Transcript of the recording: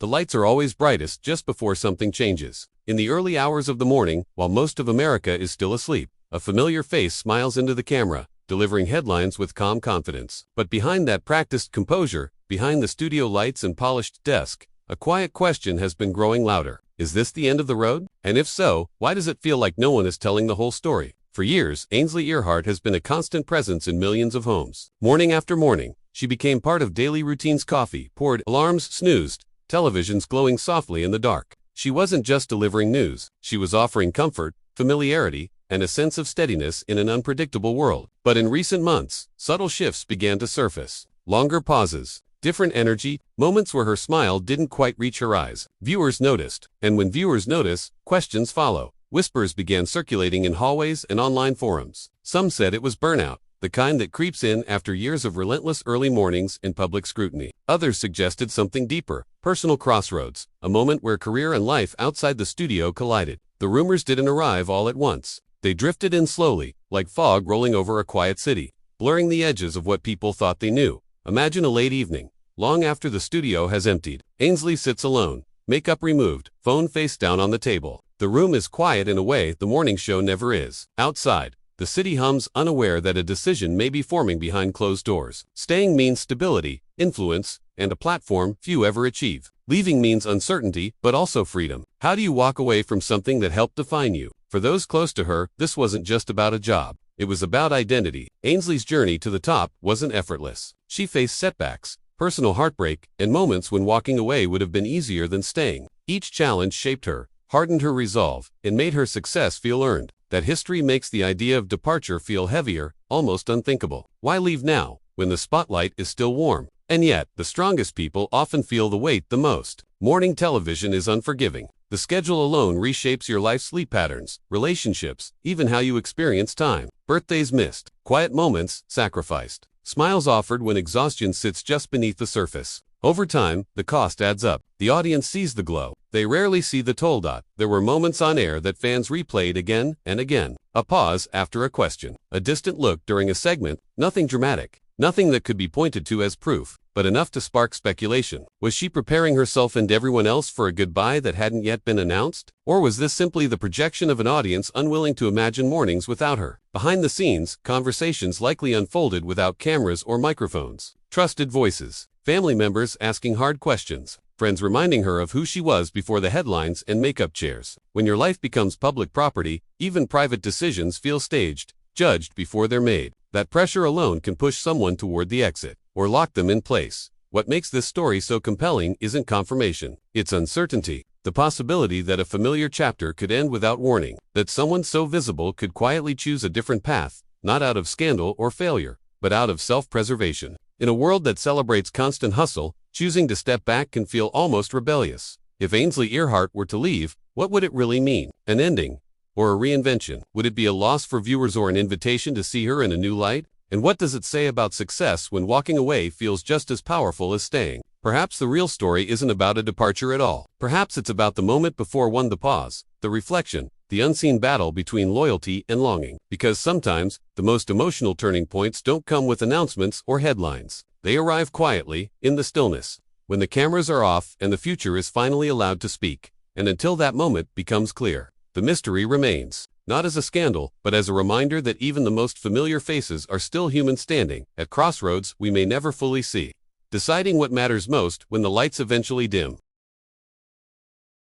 the lights are always brightest just before something changes. In the early hours of the morning, while most of America is still asleep, a familiar face smiles into the camera, delivering headlines with calm confidence. But behind that practiced composure, behind the studio lights and polished desk, a quiet question has been growing louder. Is this the end of the road? And if so, why does it feel like no one is telling the whole story? For years, Ainsley Earhardt has been a constant presence in millions of homes. Morning after morning, she became part of daily routines: coffee poured, alarms snoozed, televisions glowing softly in the dark. She wasn't just delivering news, she was offering comfort, familiarity, and a sense of steadiness in an unpredictable world. But in recent months, subtle shifts began to surface. Longer pauses, different energy, moments where her smile didn't quite reach her eyes. Viewers noticed, and when viewers notice, questions follow. Whispers began circulating in hallways and online forums. Some said it was burnout, the kind that creeps in after years of relentless early mornings and public scrutiny. Others suggested something deeper: personal crossroads, a moment where career and life outside the studio collided. The rumors didn't arrive all at once. They drifted in slowly, like fog rolling over a quiet city, blurring the edges of what people thought they knew. Imagine a late evening, long after the studio has emptied. Ainsley sits alone, makeup removed, phone face down on the table. The room is quiet in a way the morning show never is. Outside, the city hums, unaware that a decision may be forming behind closed doors. Staying means stability, influence, and a platform few ever achieve. Leaving means uncertainty, but also freedom. How do you walk away from something that helped define you? For those close to her, this wasn't just about a job. It was about identity. Ainsley's journey to the top wasn't effortless. She faced setbacks, personal heartbreak, and moments when walking away would have been easier than staying. Each challenge shaped her, hardened her resolve, and made her success feel earned. That history makes the idea of departure feel heavier, almost unthinkable. Why leave now, when the spotlight is still warm? And yet, the strongest people often feel the weight the most. Morning television is unforgiving. The schedule alone reshapes your life's sleep patterns, relationships, even how you experience time. Birthdays missed, quiet moments sacrificed, smiles offered when exhaustion sits just beneath the surface. Over time, the cost adds up. The audience sees the glow. They rarely see the toll. There were moments on air that fans replayed again and again. A pause after a question. A distant look during a segment. Nothing dramatic. Nothing that could be pointed to as proof, but enough to spark speculation. Was she preparing herself and everyone else for a goodbye that hadn't yet been announced? Or was this simply the projection of an audience unwilling to imagine mornings without her? Behind the scenes, conversations likely unfolded without cameras or microphones. Trusted voices. Family members asking hard questions. Friends reminding her of who she was before the headlines and makeup chairs. When your life becomes public property, even private decisions feel staged, judged before they're made. That pressure alone can push someone toward the exit, or lock them in place. What makes this story so compelling isn't confirmation, it's uncertainty. The possibility that a familiar chapter could end without warning, that someone so visible could quietly choose a different path, not out of scandal or failure, but out of self-preservation. In a world that celebrates constant hustle, choosing to step back can feel almost rebellious. If Ainsley Earhardt were to leave, what would it really mean? An ending? Or a reinvention? Would it be a loss for viewers or an invitation to see her in a new light? And what does it say about success when walking away feels just as powerful as staying? Perhaps the real story isn't about a departure at all. Perhaps it's about the moment before one, the pause, the reflection, the unseen battle between loyalty and longing. Because sometimes, the most emotional turning points don't come with announcements or headlines. They arrive quietly, in the stillness, when the cameras are off and the future is finally allowed to speak. And until that moment becomes clear, the mystery remains. Not as a scandal, but as a reminder that even the most familiar faces are still human, standing at crossroads we may never fully see, deciding what matters most when the lights eventually dim.